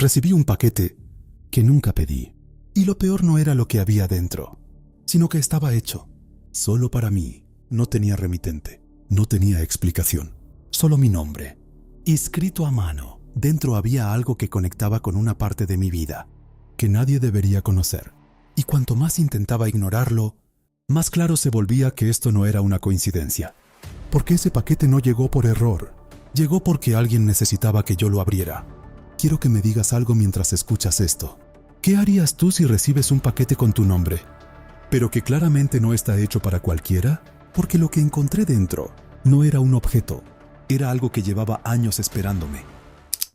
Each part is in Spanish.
Recibí un paquete que nunca pedí. Y lo peor no era lo que había dentro, sino que estaba hecho solo para mí. No tenía remitente, no tenía explicación, solo mi nombre, escrito a mano. Dentro había algo que conectaba con una parte de mi vida que nadie debería conocer. Y cuanto más intentaba ignorarlo, más claro se volvía que esto no era una coincidencia. Porque ese paquete no llegó por error, llegó porque alguien necesitaba que yo lo abriera. Quiero que me digas algo mientras escuchas esto. ¿Qué harías tú si recibes un paquete con tu nombre, pero que claramente no está hecho para cualquiera? Porque lo que encontré dentro no era un objeto, era algo que llevaba años esperándome.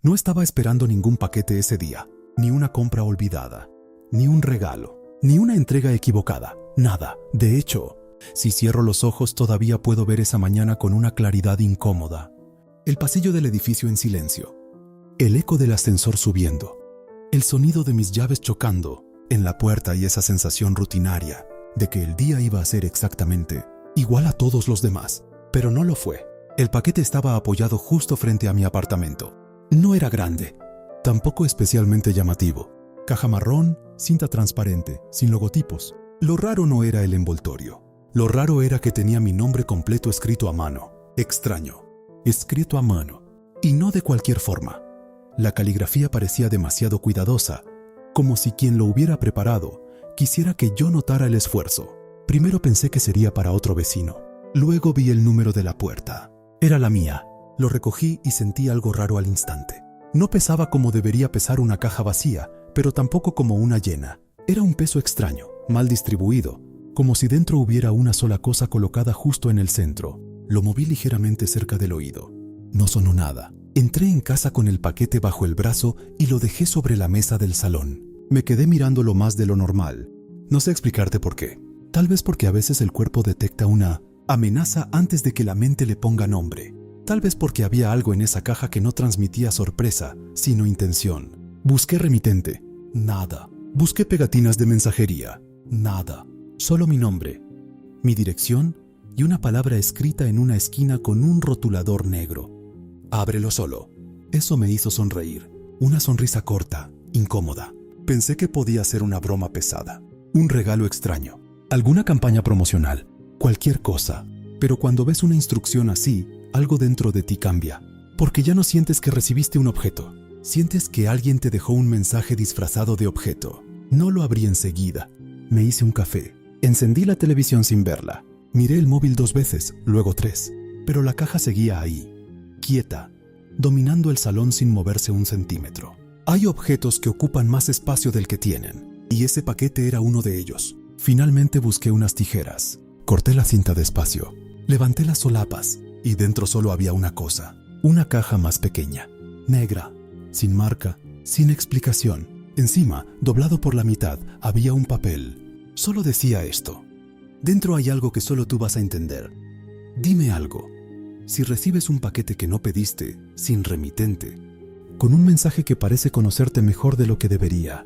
No estaba esperando ningún paquete ese día, ni una compra olvidada, ni un regalo, ni una entrega equivocada, nada. De hecho, si cierro los ojos todavía puedo ver esa mañana con una claridad incómoda. El pasillo del edificio en silencio, el eco del ascensor subiendo, el sonido de mis llaves chocando en la puerta y esa sensación rutinaria de que el día iba a ser exactamente igual a todos los demás. Pero no lo fue. El paquete estaba apoyado justo frente a mi apartamento. No era grande, tampoco especialmente llamativo. Caja marrón, cinta transparente, sin logotipos. Lo raro no era el envoltorio. Lo raro era que tenía mi nombre completo escrito a mano. Extraño. Escrito a mano. Y no de cualquier forma. La caligrafía parecía demasiado cuidadosa, como si quien lo hubiera preparado quisiera que yo notara el esfuerzo. Primero pensé que sería para otro vecino. Luego vi el número de la puerta. Era la mía. Lo recogí y sentí algo raro al instante. No pesaba como debería pesar una caja vacía, pero tampoco como una llena. Era un peso extraño, mal distribuido, como si dentro hubiera una sola cosa colocada justo en el centro. Lo moví ligeramente cerca del oído. No sonó nada. Entré en casa con el paquete bajo el brazo y lo dejé sobre la mesa del salón. Me quedé mirándolo más de lo normal. No sé explicarte por qué. Tal vez porque a veces el cuerpo detecta una amenaza antes de que la mente le ponga nombre. Tal vez porque había algo en esa caja que no transmitía sorpresa, sino intención. Busqué remitente. Nada. Busqué pegatinas de mensajería. Nada. Solo mi nombre, mi dirección y una palabra escrita en una esquina con un rotulador negro. Ábrelo solo. Eso me hizo sonreír. Una sonrisa corta, incómoda. Pensé que podía ser una broma pesada, un regalo extraño, alguna campaña promocional, cualquier cosa. Pero cuando ves una instrucción así, algo dentro de ti cambia. Porque ya no sientes que recibiste un objeto. Sientes que alguien te dejó un mensaje disfrazado de objeto. No lo abrí enseguida. Me hice un café. Encendí la televisión sin verla. Miré el móvil 2 veces, luego 3. Pero la caja seguía ahí, quieta, dominando el salón sin moverse un centímetro. Hay objetos que ocupan más espacio del que tienen, y ese paquete era uno de ellos. Finalmente busqué unas tijeras. Corté la cinta despacio. Levanté las solapas, y dentro solo había una cosa. Una caja más pequeña, negra, sin marca, sin explicación. Encima, doblado por la mitad, había un papel. Solo decía esto: dentro hay algo que solo tú vas a entender. Dime algo. Si recibes un paquete que no pediste, sin remitente, con un mensaje que parece conocerte mejor de lo que debería,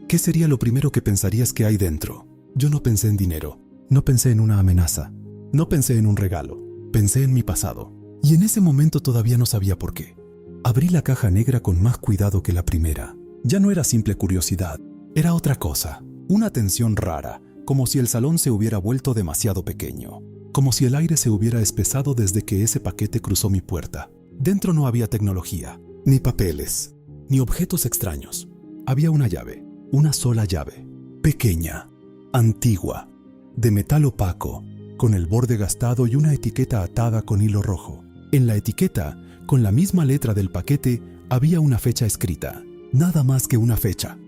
¿qué sería lo primero que pensarías que hay dentro? Yo no pensé en dinero, no pensé en una amenaza, no pensé en un regalo, pensé en mi pasado. Y en ese momento todavía no sabía por qué. Abrí la caja negra con más cuidado que la primera. Ya no era simple curiosidad, era otra cosa, una tensión rara, como si el salón se hubiera vuelto demasiado pequeño, como si el aire se hubiera espesado desde que ese paquete cruzó mi puerta. Dentro no había tecnología, ni papeles, ni objetos extraños. Había una llave, una sola llave, pequeña, antigua, de metal opaco, con el borde gastado y una etiqueta atada con hilo rojo. En la etiqueta, con la misma letra del paquete, había una fecha escrita. Nada más que una fecha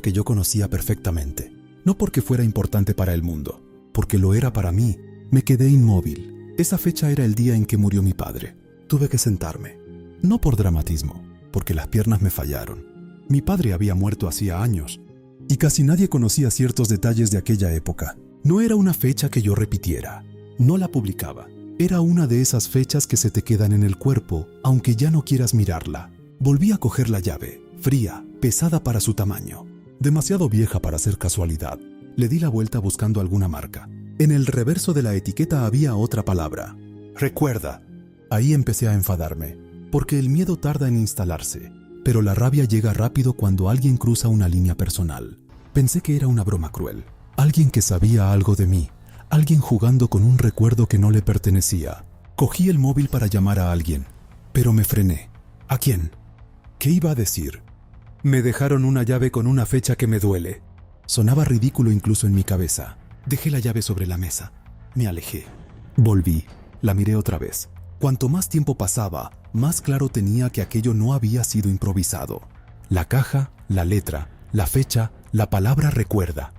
que yo conocía perfectamente. No porque fuera importante para el mundo, porque lo era para mí. Me quedé inmóvil. Esa fecha era el día en que murió mi padre. Tuve que sentarme. No por dramatismo, porque las piernas me fallaron. Mi padre había muerto hacía años, y casi nadie conocía ciertos detalles de aquella época. No era una fecha que yo repitiera. No la publicaba. Era una de esas fechas que se te quedan en el cuerpo, aunque ya no quieras mirarla. Volví a coger la llave, fría, pesada para su tamaño. Demasiado vieja para ser casualidad. Le di la vuelta buscando alguna marca. En el reverso de la etiqueta había otra palabra. Recuerda. Ahí empecé a enfadarme, porque el miedo tarda en instalarse. pero la rabia llega rápido cuando alguien cruza una línea personal. Pensé que era una broma cruel. Alguien que sabía algo de mí. Alguien jugando con un recuerdo que no le pertenecía. Cogí el móvil para llamar a alguien, pero me frené. ¿A quién? ¿Qué iba a decir? Me dejaron una llave con una fecha que me duele. Sonaba ridículo incluso en mi cabeza. Dejé la llave sobre la mesa. Me alejé. Volví. La miré otra vez. Cuanto más tiempo pasaba, más claro tenía que aquello no había sido improvisado. La caja, la letra, la fecha, la palabra recuerda.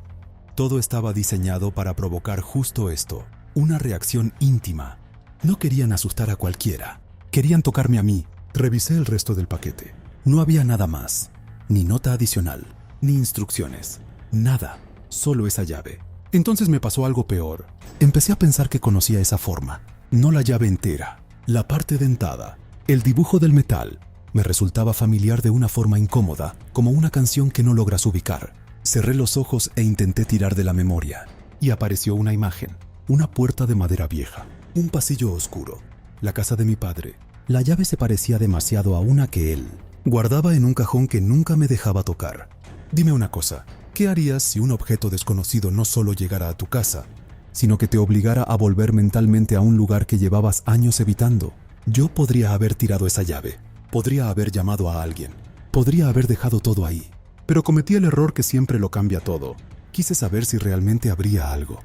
Todo estaba diseñado para provocar justo esto, una reacción íntima. No querían asustar a cualquiera. Querían tocarme a mí. Revisé el resto del paquete. No había nada más. Ni nota adicional, ni instrucciones. Nada. Solo esa llave. Entonces me pasó algo peor. Empecé a pensar que conocía esa forma. No la llave entera. La parte dentada. El dibujo del metal. Me resultaba familiar de una forma incómoda, como una canción que no logras ubicar. Cerré los ojos e intenté tirar de la memoria. Y apareció una imagen. Una puerta de madera vieja. Un pasillo oscuro. La casa de mi padre. La llave se parecía demasiado a una que él guardaba en un cajón que nunca me dejaba tocar. Dime una cosa, ¿qué harías si un objeto desconocido no solo llegara a tu casa, sino que te obligara a volver mentalmente a un lugar que llevabas años evitando? Yo podría haber tirado esa llave, podría haber llamado a alguien, podría haber dejado todo ahí, pero cometí el error que siempre lo cambia todo. Quise saber si realmente habría algo.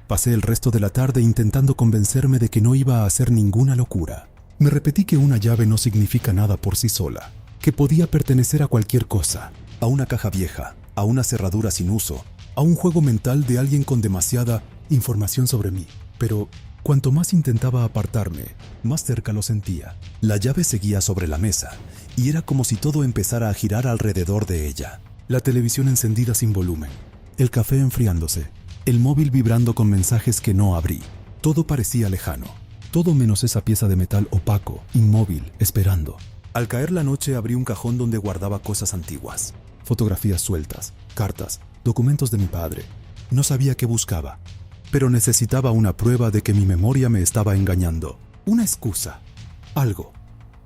Pasé el resto de la tarde intentando convencerme de que no iba a hacer ninguna locura. Me repetí que una llave no significa nada por sí sola, que podía pertenecer a cualquier cosa, a una caja vieja, a una cerradura sin uso, a un juego mental de alguien con demasiada información sobre mí. Pero cuanto más intentaba apartarme, más cerca lo sentía. La llave seguía sobre la mesa, y era como si todo empezara a girar alrededor de ella. La televisión encendida sin volumen, el café enfriándose, el móvil vibrando con mensajes que no abrí. Todo parecía lejano, todo menos esa pieza de metal opaco, inmóvil, esperando. Al caer la noche abrí un cajón donde guardaba cosas antiguas, fotografías sueltas, cartas, documentos de mi padre. No sabía qué buscaba, pero necesitaba una prueba de que mi memoria me estaba engañando. Una excusa, algo.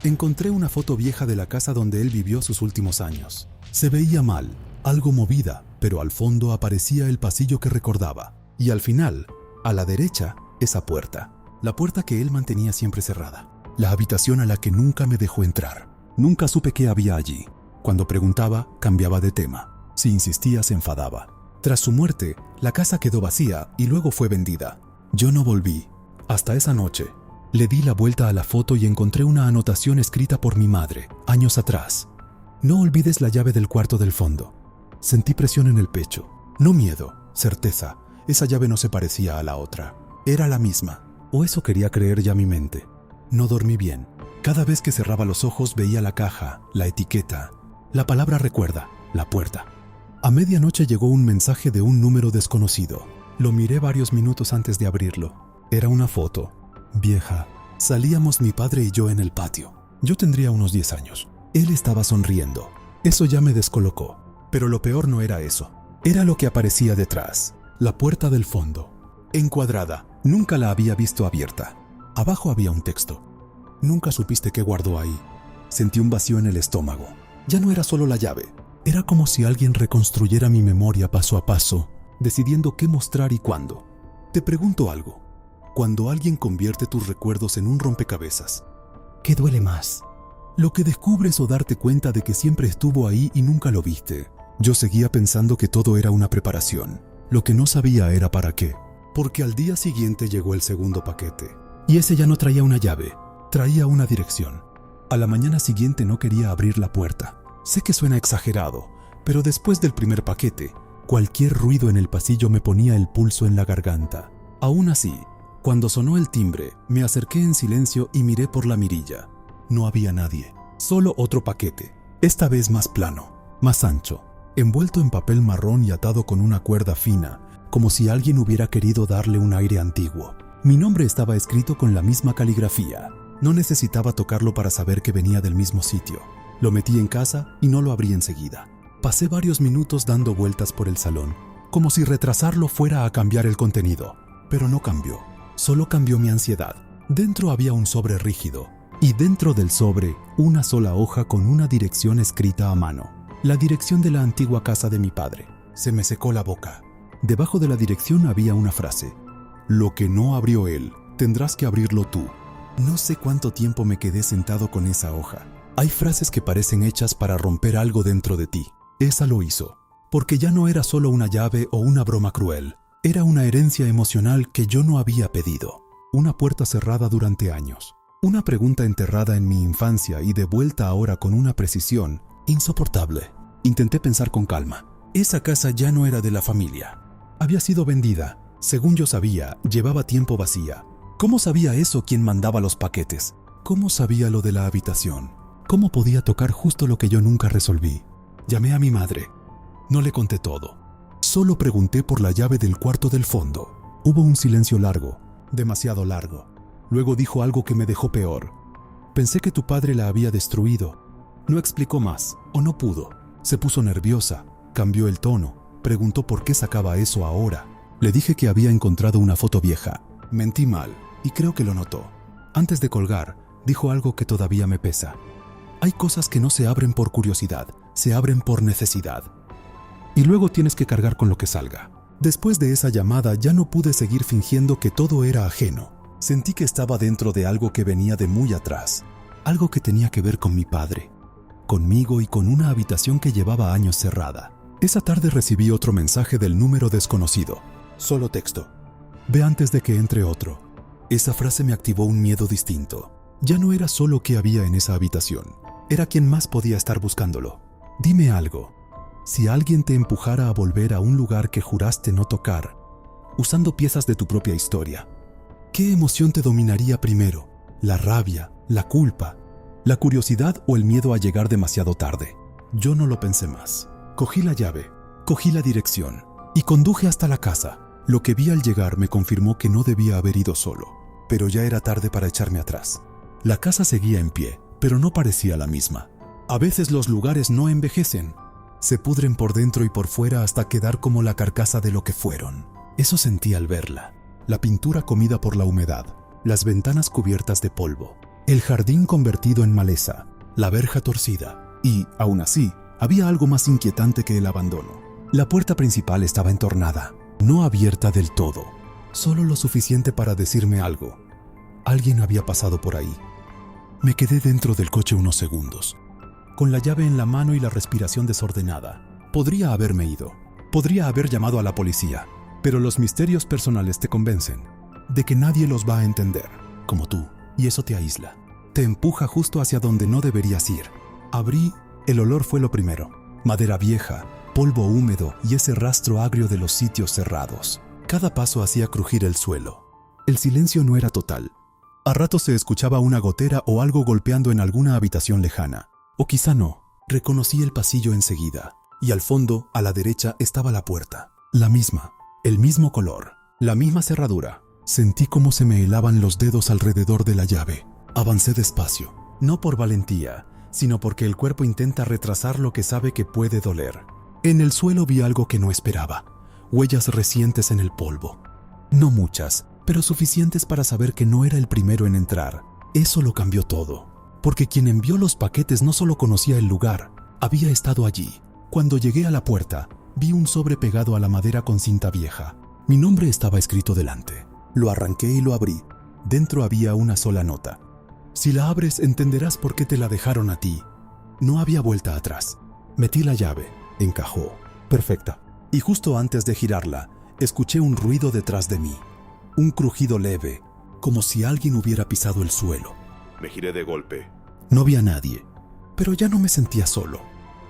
Encontré una foto vieja de la casa donde él vivió sus últimos años. Se veía mal, algo movida, pero al fondo aparecía el pasillo que recordaba. Y al final, a la derecha, esa puerta. La puerta que él mantenía siempre cerrada. La habitación a la que nunca me dejó entrar. Nunca supe qué había allí. Cuando preguntaba, cambiaba de tema. Si insistía, se enfadaba. Tras su muerte, la casa quedó vacía y luego fue vendida. Yo no volví. Hasta esa noche. Le di la vuelta a la foto y encontré una anotación escrita por mi madre, años atrás. No olvides la llave del cuarto del fondo. Sentí presión en el pecho. No miedo, certeza. Esa llave no se parecía a la otra. Era la misma. O eso quería creer ya mi mente. No dormí bien. Cada vez que cerraba los ojos veía la caja, la etiqueta, la palabra recuerda, la puerta. A medianoche llegó un mensaje de un número desconocido. Lo miré varios minutos antes de abrirlo. Era una foto, vieja. Salíamos mi padre y yo en el patio. Yo tendría unos 10 años. Él estaba sonriendo. Eso ya me descolocó. Pero lo peor no era eso. Era lo que aparecía detrás. La puerta del fondo. Encuadrada. Nunca la había visto abierta. Abajo había un texto. Nunca supiste qué guardó ahí. Sentí un vacío en el estómago. Ya no era solo la llave. Era como si alguien reconstruyera mi memoria paso a paso, decidiendo qué mostrar y cuándo. Te pregunto algo. Cuando alguien convierte tus recuerdos en un rompecabezas, ¿qué duele más? ¿Lo que descubres o darte cuenta de que siempre estuvo ahí y nunca lo viste? Yo seguía pensando que todo era una preparación. Lo que no sabía era para qué. Porque al día siguiente llegó el segundo paquete. Y ese ya no traía una llave, traía una dirección. A la mañana siguiente no quería abrir la puerta. Sé que suena exagerado, pero después del primer paquete, cualquier ruido en el pasillo me ponía el pulso en la garganta. Aún así, cuando sonó el timbre, me acerqué en silencio y miré por la mirilla. No había nadie, solo otro paquete, esta vez más plano, más ancho, envuelto en papel marrón y atado con una cuerda fina, como si alguien hubiera querido darle un aire antiguo. Mi nombre estaba escrito con la misma caligrafía. No necesitaba tocarlo para saber que venía del mismo sitio. Lo metí en casa y no lo abrí enseguida. Pasé varios minutos dando vueltas por el salón, como si retrasarlo fuera a cambiar el contenido. Pero no cambió, solo cambió mi ansiedad. Dentro había un sobre rígido, y dentro del sobre una sola hoja con una dirección escrita a mano. La dirección de la antigua casa de mi padre. Se me secó la boca. Debajo de la dirección había una frase: lo que no abrió él, tendrás que abrirlo tú. No sé cuánto tiempo me quedé sentado con esa hoja. Hay frases que parecen hechas para romper algo dentro de ti. Esa lo hizo, porque ya no era solo una llave o una broma cruel. Era una herencia emocional que yo no había pedido. Una puerta cerrada durante años. Una pregunta enterrada en mi infancia y devuelta ahora con una precisión insoportable. Intenté pensar con calma. Esa casa ya no era de la familia. Había sido vendida. Según yo sabía, llevaba tiempo vacía. ¿Cómo sabía eso quien mandaba los paquetes? ¿Cómo sabía lo de la habitación? ¿Cómo podía tocar justo lo que yo nunca resolví? Llamé a mi madre. No le conté todo. Solo pregunté por la llave del cuarto del fondo. Hubo un silencio largo, demasiado largo. Luego dijo algo que me dejó peor. Pensé que tu padre la había destruido. No explicó más, o no pudo. Se puso nerviosa, cambió el tono, preguntó por qué sacaba eso ahora. Le dije que había encontrado una foto vieja. Mentí mal, y creo que lo notó. Antes de colgar, dijo algo que todavía me pesa. Hay cosas que no se abren por curiosidad, se abren por necesidad. Y luego tienes que cargar con lo que salga. Después de esa llamada ya no pude seguir fingiendo que todo era ajeno. Sentí que estaba dentro de algo que venía de muy atrás, algo que tenía que ver con mi padre, conmigo y con una habitación que llevaba años cerrada. Esa tarde recibí otro mensaje del número desconocido. Solo texto. Ve antes de que entre otro. Esa frase me activó un miedo distinto. Ya no era solo qué había en esa habitación, era quién más podía estar buscándolo. Dime algo. Si alguien te empujara a volver a un lugar que juraste no tocar, usando piezas de tu propia historia, ¿qué emoción te dominaría primero? ¿La rabia, la culpa, la curiosidad o el miedo a llegar demasiado tarde? Yo no lo pensé más. Cogí la llave, cogí la dirección y conduje hasta la casa. Lo que vi al llegar me confirmó que no debía haber ido solo, pero ya era tarde para echarme atrás. La casa seguía en pie, pero no parecía la misma. A veces los lugares no envejecen. Se pudren por dentro y por fuera hasta quedar como la carcasa de lo que fueron. Eso sentí al verla. La pintura comida por la humedad, las ventanas cubiertas de polvo, el jardín convertido en maleza, la verja torcida. Y, aún así, había algo más inquietante que el abandono. La puerta principal estaba entornada, no abierta del todo, solo lo suficiente para decirme algo. Alguien había pasado por ahí. Me quedé dentro del coche unos segundos, con la llave en la mano y la respiración desordenada. Podría haberme ido, podría haber llamado a la policía, pero los misterios personales te convencen de que nadie los va a entender, como tú, y eso te aísla. Te empuja justo hacia donde no deberías ir. Abrí, el olor fue lo primero. Madera vieja, polvo húmedo y ese rastro agrio de los sitios cerrados. Cada paso hacía crujir el suelo. El silencio no era total. A ratos se escuchaba una gotera o algo golpeando en alguna habitación lejana. O quizá no. Reconocí el pasillo enseguida. Y al fondo, a la derecha, estaba la puerta. La misma. El mismo color. La misma cerradura. Sentí cómo se me helaban los dedos alrededor de la llave. Avancé despacio. No por valentía, sino porque el cuerpo intenta retrasar lo que sabe que puede doler. En el suelo vi algo que no esperaba. Huellas recientes en el polvo. No muchas, pero suficientes para saber que no era el primero en entrar. Eso lo cambió todo. Porque quien envió los paquetes no solo conocía el lugar, había estado allí. Cuando llegué a la puerta, vi un sobre pegado a la madera con cinta vieja. Mi nombre estaba escrito delante. Lo arranqué y lo abrí. Dentro había una sola nota. Si la abres, entenderás por qué te la dejaron a ti. No había vuelta atrás. Metí la llave. Encajó. Perfecta. Y justo antes de girarla, escuché un ruido detrás de mí. Un crujido leve, como si alguien hubiera pisado el suelo. Me giré de golpe. No vi a nadie, pero ya no me sentía solo.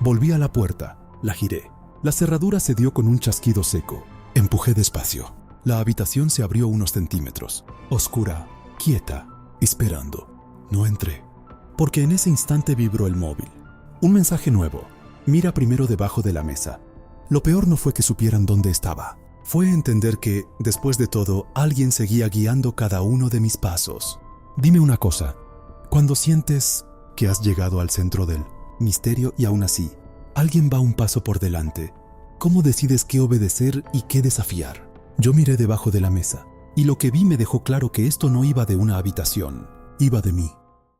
Volví a la puerta, la giré. La cerradura se dio con un chasquido seco. Empujé despacio. La habitación se abrió unos centímetros. Oscura, quieta, esperando. No entré, porque en ese instante vibró el móvil. Un mensaje nuevo. Mira primero debajo de la mesa. Lo peor no fue que supieran dónde estaba. Fue entender que, después de todo, alguien seguía guiando cada uno de mis pasos. Dime una cosa. Cuando sientes que has llegado al centro del misterio y aún así, alguien va un paso por delante, ¿cómo decides qué obedecer y qué desafiar? Yo miré debajo de la mesa, y lo que vi me dejó claro que esto no iba de una habitación, iba de mí.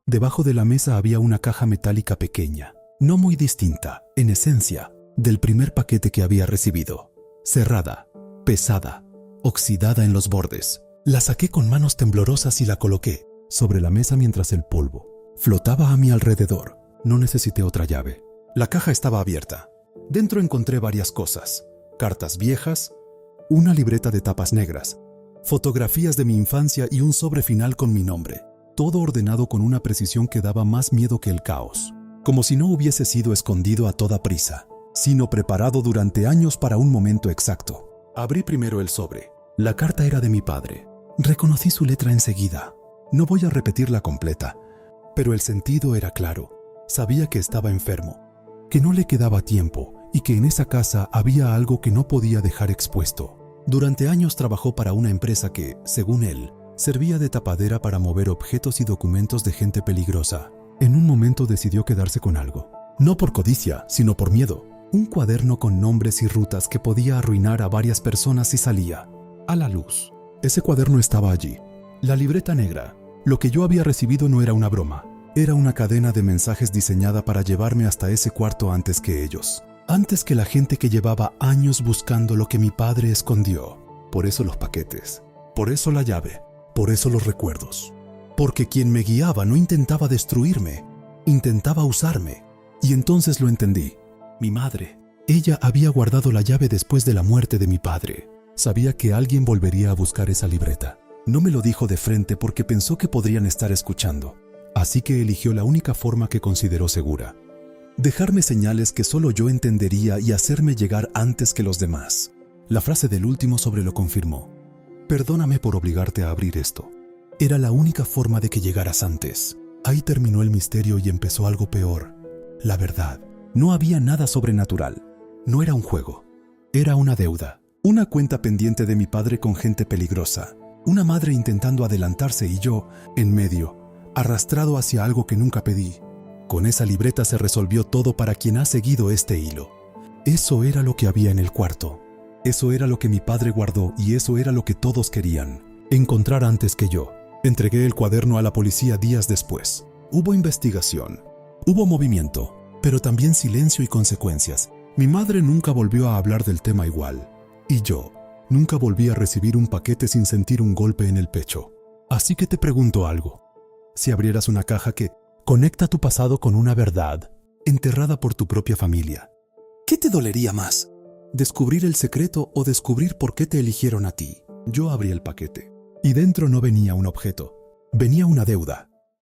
Debajo de la mesa había una caja metálica pequeña, no muy distinta, en esencia, del primer paquete que había recibido. Cerrada, pesada, oxidada en los bordes. La saqué con manos temblorosas y la coloqué sobre la mesa mientras el polvo flotaba a mi alrededor. No necesité otra llave. La caja estaba abierta. Dentro encontré varias cosas: cartas viejas, una libreta de tapas negras, fotografías de mi infancia y un sobre final con mi nombre. Todo ordenado con una precisión que daba más miedo que el caos. Como si no hubiese sido escondido a toda prisa, sino preparado durante años para un momento exacto. Abrí primero el sobre. La carta era de mi padre. Reconocí su letra enseguida. No voy a repetirla completa, pero el sentido era claro. Sabía que estaba enfermo, que no le quedaba tiempo y que en esa casa había algo que no podía dejar expuesto. Durante años trabajó para una empresa que, según él, servía de tapadera para mover objetos y documentos de gente peligrosa. En un momento decidió quedarse con algo. No por codicia, sino por miedo. Un cuaderno con nombres y rutas que podía arruinar a varias personas si salía a la luz. Ese cuaderno estaba allí. La libreta negra. Lo que yo había recibido no era una broma. Era una cadena de mensajes diseñada para llevarme hasta ese cuarto antes que ellos. Antes que la gente que llevaba años buscando lo que mi padre escondió. Por eso los paquetes. Por eso la llave. Por eso los recuerdos. Porque quien me guiaba no intentaba destruirme, intentaba usarme. Y entonces lo entendí. Mi madre. Ella había guardado la llave después de la muerte de mi padre. Sabía que alguien volvería a buscar esa libreta. No me lo dijo de frente porque pensó que podrían estar escuchando. Así que eligió la única forma que consideró segura. Dejarme señales que solo yo entendería y hacerme llegar antes que los demás. La frase del último sobre lo confirmó. Perdóname por obligarte a abrir esto. Era la única forma de que llegaras antes. Ahí terminó el misterio y empezó algo peor. La verdad. No había nada sobrenatural. No era un juego. Era una deuda. Una cuenta pendiente de mi padre con gente peligrosa. Una madre intentando adelantarse y yo, en medio, arrastrado hacia algo que nunca pedí. Con esa libreta se resolvió todo para quien ha seguido este hilo. Eso era lo que había en el cuarto. Eso era lo que mi padre guardó y eso era lo que todos querían encontrar antes que yo. Entregué el cuaderno a la policía días después. Hubo investigación. Hubo movimiento, pero también silencio y consecuencias. Mi madre nunca volvió a hablar del tema igual. Y yo nunca volví a recibir un paquete sin sentir un golpe en el pecho. Así que te pregunto algo. Si abrieras una caja que conecta tu pasado con una verdad enterrada por tu propia familia, ¿qué te dolería más? ¿Descubrir el secreto o descubrir por qué te eligieron a ti? Yo abrí el paquete y dentro no venía un objeto, venía una deuda.